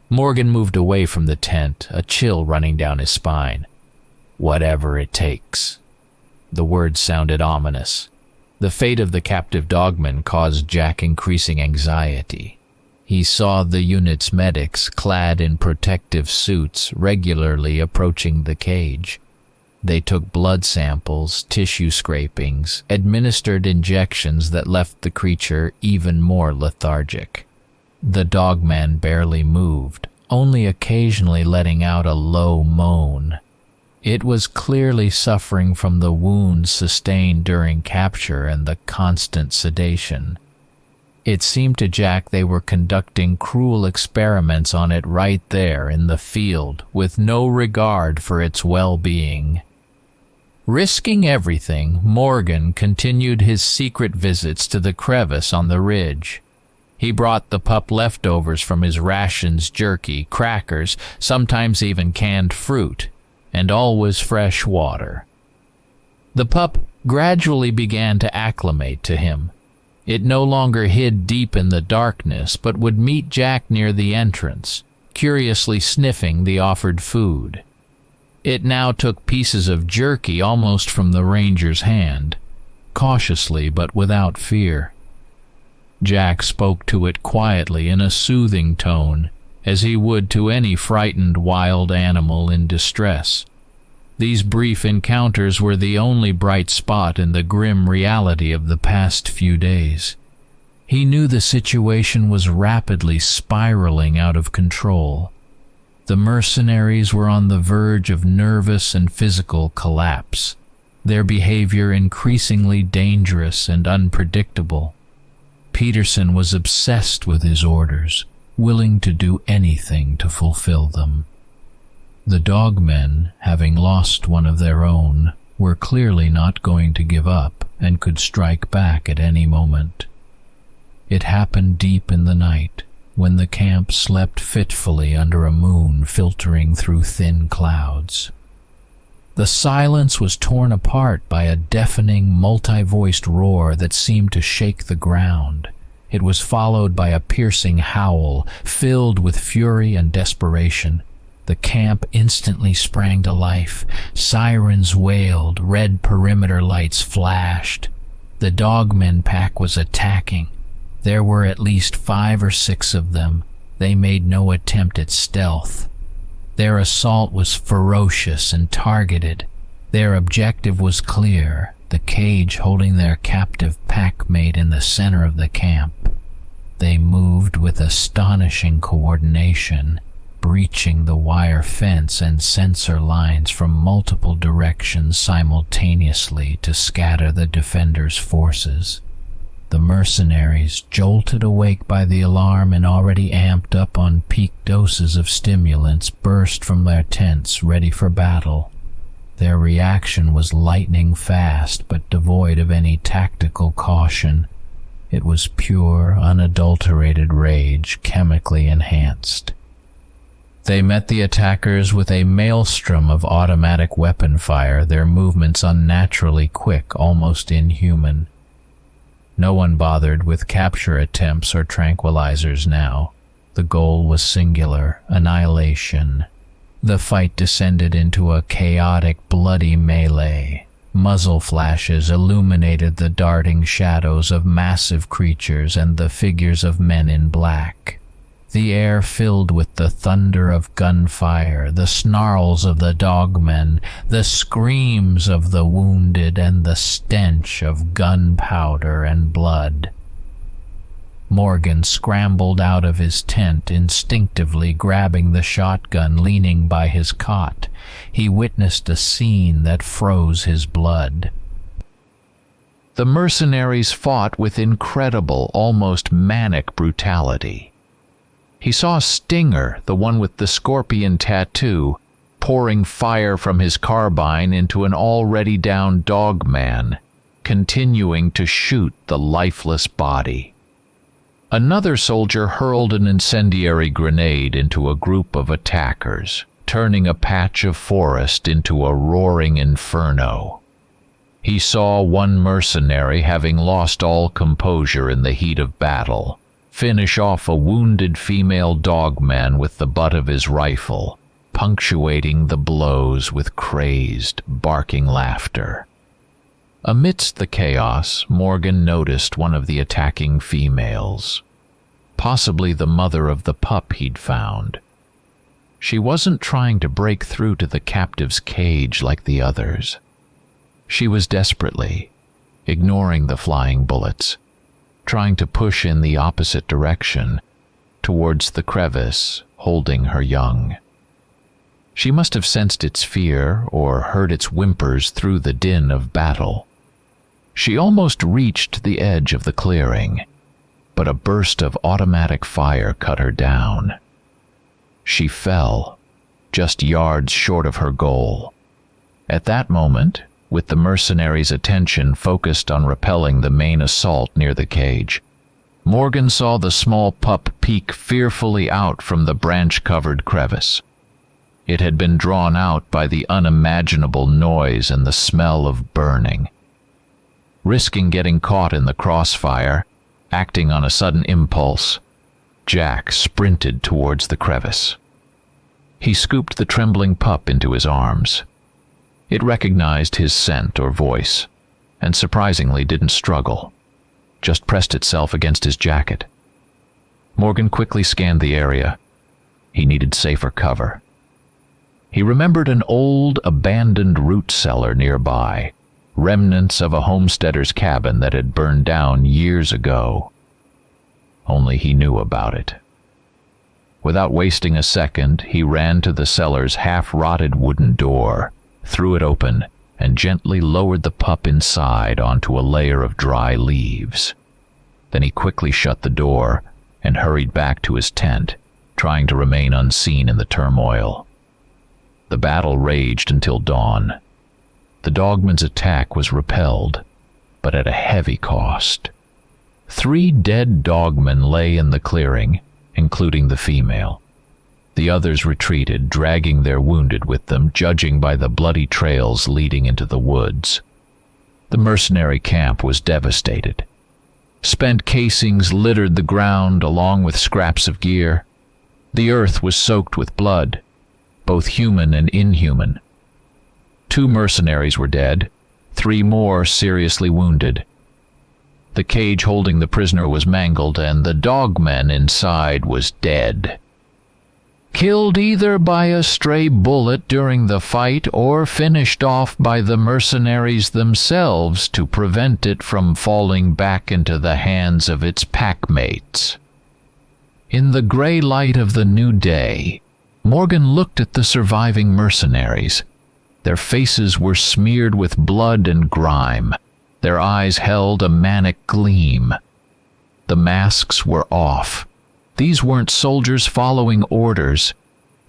Morgan moved away from the tent, a chill running down his spine. Whatever it takes. The words sounded ominous. The fate of the captive dogman caused Jack increasing anxiety. He saw the unit's medics, clad in protective suits, regularly approaching the cage. They took blood samples, tissue scrapings, administered injections that left the creature even more lethargic. The dogman barely moved, only occasionally letting out a low moan. It was clearly suffering from the wounds sustained during capture and the constant sedation. It seemed to Jack they were conducting cruel experiments on it right there in the field, with no regard for its well-being. Risking everything, Morgan continued his secret visits to the crevice on the ridge. He brought the pup leftovers from his rations, jerky, crackers, sometimes even canned fruit, and always fresh water. The pup gradually began to acclimate to him. It no longer hid deep in the darkness, but would meet Jack near the entrance, curiously sniffing the offered food. It now took pieces of jerky almost from the ranger's hand, cautiously but without fear. Jack spoke to it quietly in a soothing tone, as he would to any frightened wild animal in distress. These brief encounters were the only bright spot in the grim reality of the past few days. He knew the situation was rapidly spiraling out of control. The mercenaries were on the verge of nervous and physical collapse, their behavior increasingly dangerous and unpredictable. Peterson was obsessed with his orders, willing to do anything to fulfill them. The dogmen, having lost one of their own, were clearly not going to give up and could strike back at any moment. It happened deep in the night, when the camp slept fitfully under a moon filtering through thin clouds. The silence was torn apart by a deafening, multi-voiced roar that seemed to shake the ground. It was followed by a piercing howl, filled with fury and desperation. The camp instantly sprang to life. Sirens wailed, red perimeter lights flashed. The dogmen pack was attacking. There were at least 5 or 6 of them. They made no attempt at stealth. Their assault was ferocious and targeted. Their objective was clear, the cage holding their captive packmate in the center of the camp. They moved with astonishing coordination, breaching the wire fence and sensor lines from multiple directions simultaneously to scatter the defenders' forces. The mercenaries, jolted awake by the alarm and already amped up on peak doses of stimulants, burst from their tents, ready for battle. Their reaction was lightning fast, but devoid of any tactical caution. It was pure, unadulterated rage, chemically enhanced. They met the attackers with a maelstrom of automatic weapon fire, their movements unnaturally quick, almost inhuman. No one bothered with capture attempts or tranquilizers now. The goal was singular: annihilation. The fight descended into a chaotic, bloody melee. Muzzle flashes illuminated the darting shadows of massive creatures and the figures of men in black. The air filled with the thunder of gunfire, the snarls of the dogmen, the screams of the wounded, and the stench of gunpowder and blood. Morgan scrambled out of his tent, instinctively grabbing the shotgun leaning by his cot. He witnessed a scene that froze his blood. The mercenaries fought with incredible, almost manic brutality. He saw Stinger, the one with the scorpion tattoo, pouring fire from his carbine into an already down Dogman, continuing to shoot the lifeless body. Another soldier hurled an incendiary grenade into a group of attackers, turning a patch of forest into a roaring inferno. He saw one mercenary, having lost all composure in the heat of battle, finish off a wounded female dogman with the butt of his rifle, punctuating the blows with crazed, barking laughter. Amidst the chaos, Morgan noticed one of the attacking females, possibly the mother of the pup he'd found. She wasn't trying to break through to the captive's cage like the others. She was desperately, ignoring the flying bullets, trying to push in the opposite direction, towards the crevice, holding her young. She must have sensed its fear or heard its whimpers through the din of battle. She almost reached the edge of the clearing, but a burst of automatic fire cut her down. She fell, just yards short of her goal. At that moment, with the mercenaries' attention focused on repelling the main assault near the cage, Morgan saw the small pup peek fearfully out from the branch-covered crevice. It had been drawn out by the unimaginable noise and the smell of burning. Risking getting caught in the crossfire, acting on a sudden impulse, Jack sprinted towards the crevice. He scooped the trembling pup into his arms. It recognized his scent or voice, and surprisingly didn't struggle, just pressed itself against his jacket. Morgan quickly scanned the area. He needed safer cover. He remembered an old, abandoned root cellar nearby, remnants of a homesteader's cabin that had burned down years ago. Only he knew about it. Without wasting a second, he ran to the cellar's half-rotted wooden door, threw it open, and gently lowered the pup inside onto a layer of dry leaves. Then he quickly shut the door and hurried back to his tent, trying to remain unseen in the turmoil. The battle raged until dawn. The dogman's attack was repelled, but at a heavy cost. 3 dead dogmen lay in the clearing, including the female. The others retreated, dragging their wounded with them, judging by the bloody trails leading into the woods. The mercenary camp was devastated. Spent casings littered the ground along with scraps of gear. The earth was soaked with blood, both human and inhuman. 2 mercenaries were dead, 3 more seriously wounded. The cage holding the prisoner was mangled, and the dogman inside was dead. Killed either by a stray bullet during the fight or finished off by the mercenaries themselves to prevent it from falling back into the hands of its packmates. In the gray light of the new day, Morgan looked at the surviving mercenaries. Their faces were smeared with blood and grime. Their eyes held a manic gleam. The masks were off. These weren't soldiers following orders.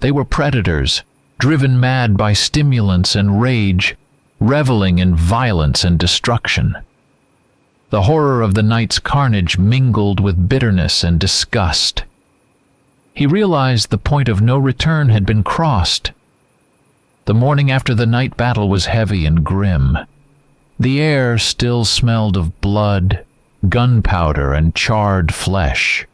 They were predators, driven mad by stimulants and rage, reveling in violence and destruction. The horror of the night's carnage mingled with bitterness and disgust. He realized the point of no return had been crossed. The morning after the night battle was heavy and grim. The air still smelled of blood, gunpowder, and charred flesh.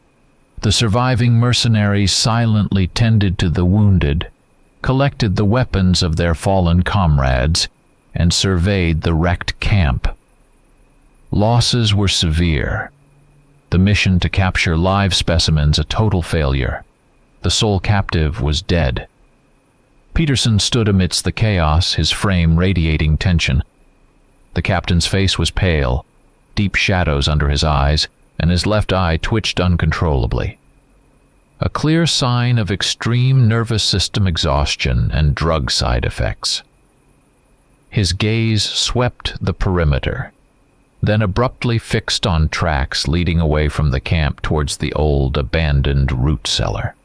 The surviving mercenaries silently tended to the wounded, collected the weapons of their fallen comrades, and surveyed the wrecked camp. Losses were severe. The mission to capture live specimens a total failure. The sole captive was dead. Peterson stood amidst the chaos, his frame radiating tension. The captain's face was pale, deep shadows under his eyes, and his left eye twitched uncontrollably. A clear sign of extreme nervous system exhaustion and drug side effects. His gaze swept the perimeter, then abruptly fixed on tracks leading away from the camp towards the old, abandoned root cellar.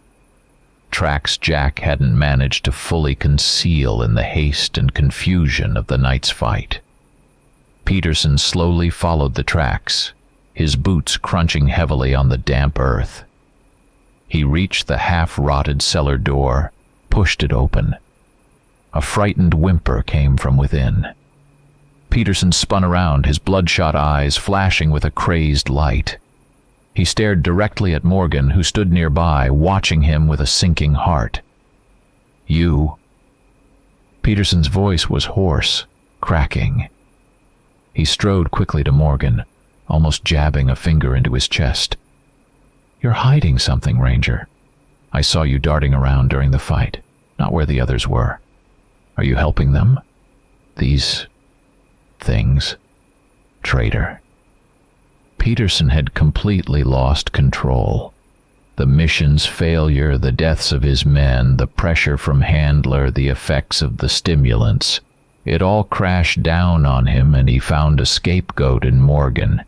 Tracks Jack hadn't managed to fully conceal in the haste and confusion of the night's fight. Peterson slowly followed the tracks, his boots crunching heavily on the damp earth. He reached the half-rotted cellar door, pushed it open. A frightened whimper came from within. Peterson spun around, his bloodshot eyes flashing with a crazed light. He stared directly at Morgan, who stood nearby, watching him with a sinking heart. "You?" Peterson's voice was hoarse, cracking. He strode quickly to Morgan, almost jabbing a finger into his chest. "You're hiding something, Ranger. I saw you darting around during the fight, not where the others were. Are you helping them? These things? Traitor." Peterson had completely lost control. The mission's failure, the deaths of his men, the pressure from Handler, the effects of the stimulants. It all crashed down on him, and he found a scapegoat in Morgan.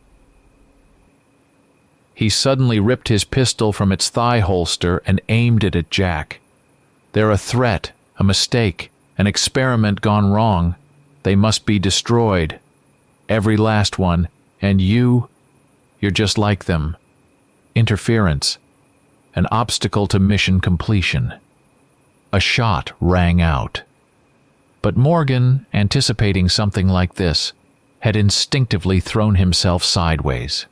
He suddenly ripped his pistol from its thigh holster and aimed it at Jack. "They're a threat, a mistake, an experiment gone wrong. They must be destroyed. Every last one. And you're just like them. Interference. An obstacle to mission completion." A shot rang out. But Morgan, anticipating something like this, had instinctively thrown himself sideways.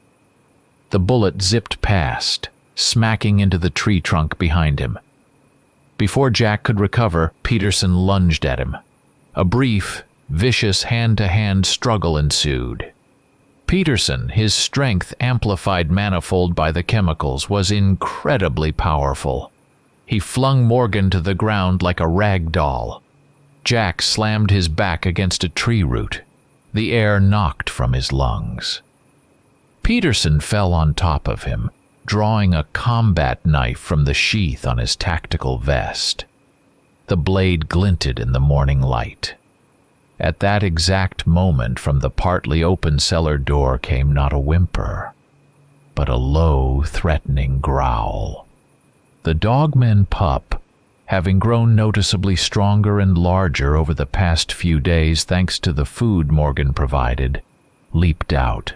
The bullet zipped past, smacking into the tree trunk behind him. Before Jack could recover, Peterson lunged at him. A brief, vicious hand-to-hand struggle ensued. Peterson, his strength amplified manifold by the chemicals, was incredibly powerful. He flung Morgan to the ground like a rag doll. Jack slammed his back against a tree root. The air knocked from his lungs. Peterson fell on top of him, drawing a combat knife from the sheath on his tactical vest. The blade glinted in the morning light. At that exact moment, from the partly open cellar door came not a whimper, but a low, threatening growl. The Dogman pup, having grown noticeably stronger and larger over the past few days thanks to the food Morgan provided, leaped out.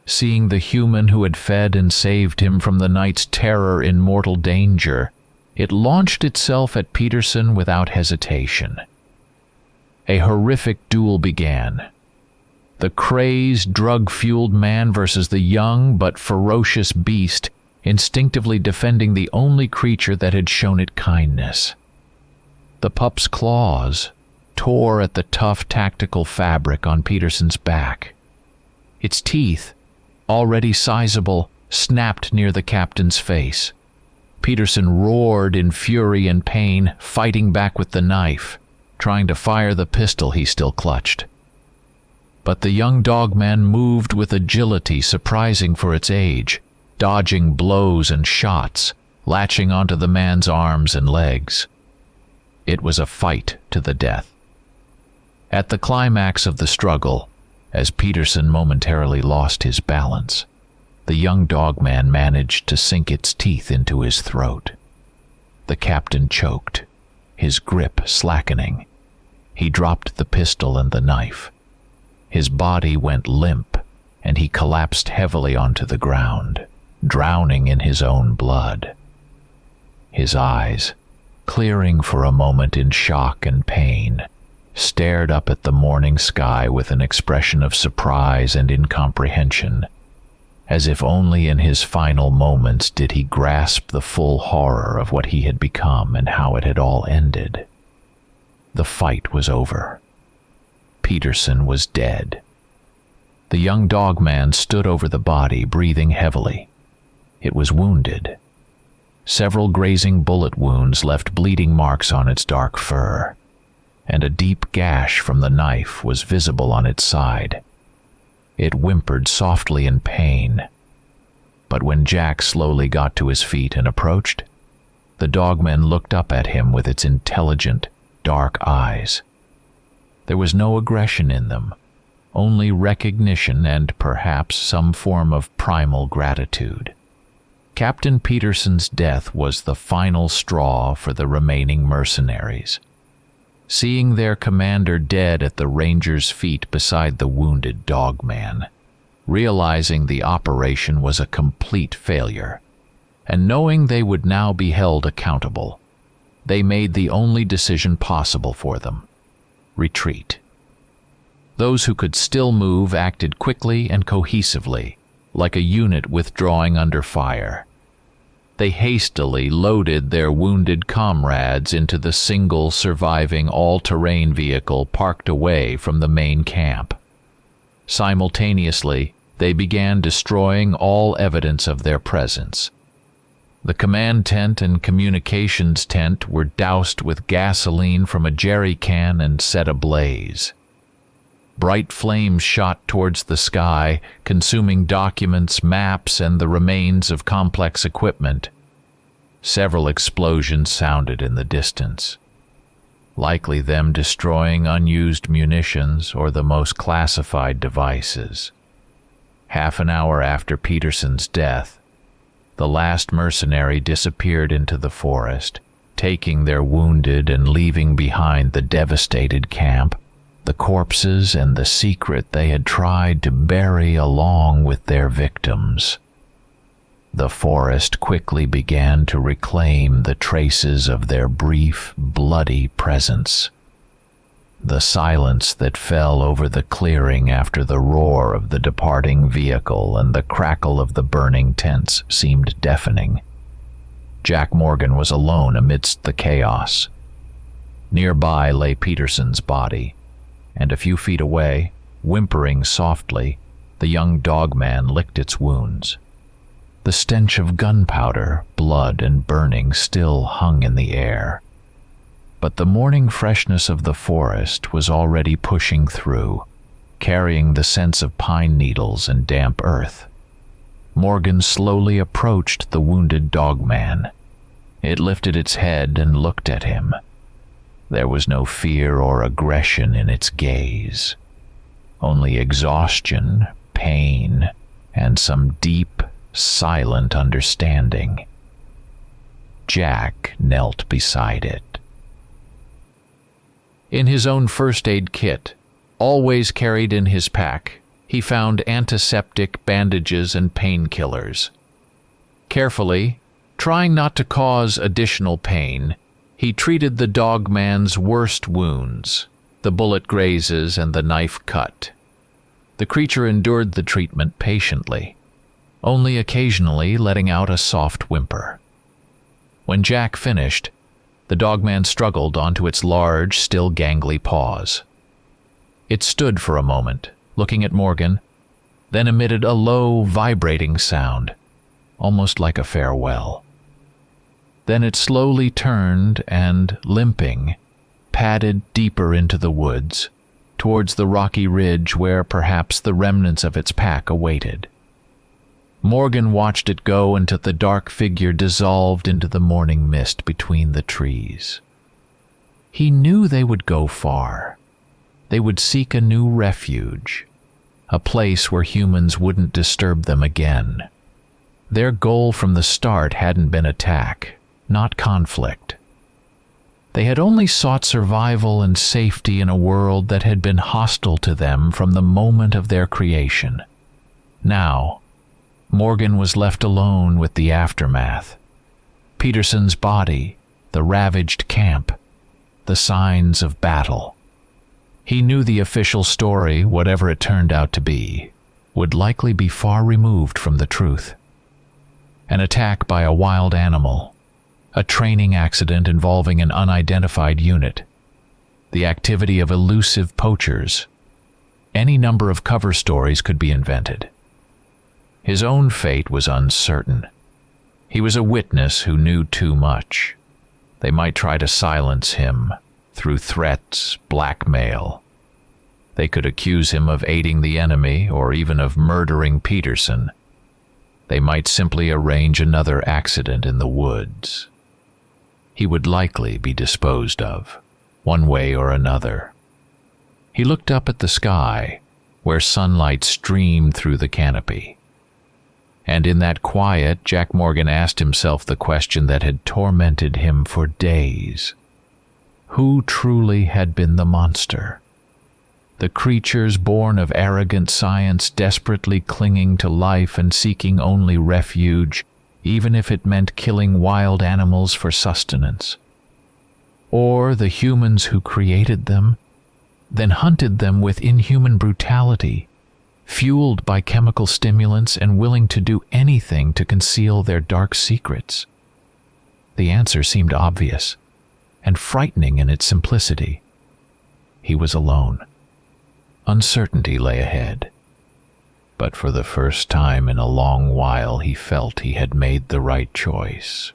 Seeing the human who had fed and saved him from the night's terror in mortal danger, it launched itself at Peterson without hesitation. A horrific duel began. The crazed, drug-fueled man versus the young but ferocious beast, instinctively defending the only creature that had shown it kindness. The pup's claws tore at the tough tactical fabric on Peterson's back. Its teeth, already sizable, snapped near the captain's face. Peterson roared in fury and pain, fighting back with the knife, trying to fire the pistol he still clutched. But the young dogman moved with agility surprising for its age, dodging blows and shots, latching onto the man's arms and legs. It was a fight to the death. At the climax of the struggle, as Peterson momentarily lost his balance, the young dogman managed to sink its teeth into his throat. The captain choked, his grip slackening. He dropped the pistol and the knife. His body went limp, and he collapsed heavily onto the ground, drowning in his own blood. His eyes, clearing for a moment in shock and pain, stared up at the morning sky with an expression of surprise and incomprehension, as if only in his final moments did he grasp the full horror of what he had become and how it had all ended. The fight was over. Peterson was dead. The young dogman stood over the body, breathing heavily. It was wounded. Several grazing bullet wounds left bleeding marks on its dark fur, and a deep gash from the knife was visible on its side. It whimpered softly in pain, But when Jack slowly got to his feet and approached, the dogman looked up at him with its intelligent, dark eyes. There was no aggression in them, only recognition and perhaps some form of primal gratitude. Captain Peterson's death was the final straw for the remaining mercenaries. Seeing their commander dead at the ranger's feet beside the wounded dogman, realizing the operation was a complete failure, and knowing they would now be held accountable, they made the only decision possible for them: retreat. Those who could still move acted quickly and cohesively, like a unit withdrawing under fire. They hastily loaded their wounded comrades into the single surviving all-terrain vehicle parked away from the main camp. Simultaneously, they began destroying all evidence of their presence. The command tent and communications tent were doused with gasoline from a jerry can and set ablaze. Bright flames shot towards the sky, consuming documents, maps, and the remains of complex equipment. Several explosions sounded in the distance, likely them destroying unused munitions or the most classified devices. Half an hour after Peterson's death, the last mercenary disappeared into the forest, taking their wounded and leaving behind the devastated camp, the corpses, and the secret they had tried to bury along with their victims. The forest quickly began to reclaim the traces of their brief, bloody presence. The silence that fell over the clearing after the roar of the departing vehicle and the crackle of the burning tents seemed deafening. Jack Morgan was alone amidst the chaos. Nearby lay Peterson's body, and a few feet away, whimpering softly, the young dogman licked its wounds. The stench of gunpowder, blood, and burning still hung in the air. But the morning freshness of the forest was already pushing through, carrying the scents of pine needles and damp earth. Morgan slowly approached the wounded dogman. It lifted its head and looked at him. There was no fear or aggression in its gaze, only exhaustion, pain, and some deep, silent understanding. Jack knelt beside it. In his own first aid kit, always carried in his pack, he found antiseptic, bandages, and painkillers. Carefully, trying not to cause additional pain, he treated the dogman's worst wounds, the bullet grazes and the knife cut. The creature endured the treatment patiently, only occasionally letting out a soft whimper. When Jack finished, the dogman struggled onto its large, still gangly paws. It stood for a moment, looking at Morgan, then emitted a low, vibrating sound, almost like a farewell. Then it slowly turned and, limping, padded deeper into the woods, towards the rocky ridge where perhaps the remnants of its pack awaited. Morgan watched it go until the dark figure dissolved into the morning mist between the trees. He knew they would go far. They would seek a new refuge, a place where humans wouldn't disturb them again. Their goal from the start hadn't been attack, not conflict. They had only sought survival and safety in a world that had been hostile to them from the moment of their creation. Now, Morgan was left alone with the aftermath. Peterson's body, the ravaged camp, the signs of battle. He knew the official story, whatever it turned out to be, would likely be far removed from the truth. An attack by a wild animal, a training accident involving an unidentified unit, the activity of elusive poachers. Any number of cover stories could be invented. His own fate was uncertain. He was a witness who knew too much. They might try to silence him through threats, blackmail. They could accuse him of aiding the enemy or even of murdering Peterson. They might simply arrange another accident in the woods. He would likely be disposed of, one way or another. He looked up at the sky, where sunlight streamed through the canopy. And in that quiet, Jack Morgan asked himself the question that had tormented him for days. Who truly had been the monster? The creatures born of arrogant science, desperately clinging to life and seeking only refuge, even if it meant killing wild animals for sustenance. Or the humans who created them, then hunted them with inhuman brutality, fueled by chemical stimulants and willing to do anything to conceal their dark secrets. The answer seemed obvious and frightening in its simplicity. He was alone. Uncertainty lay ahead. But for the first time in a long while, he felt he had made the right choice.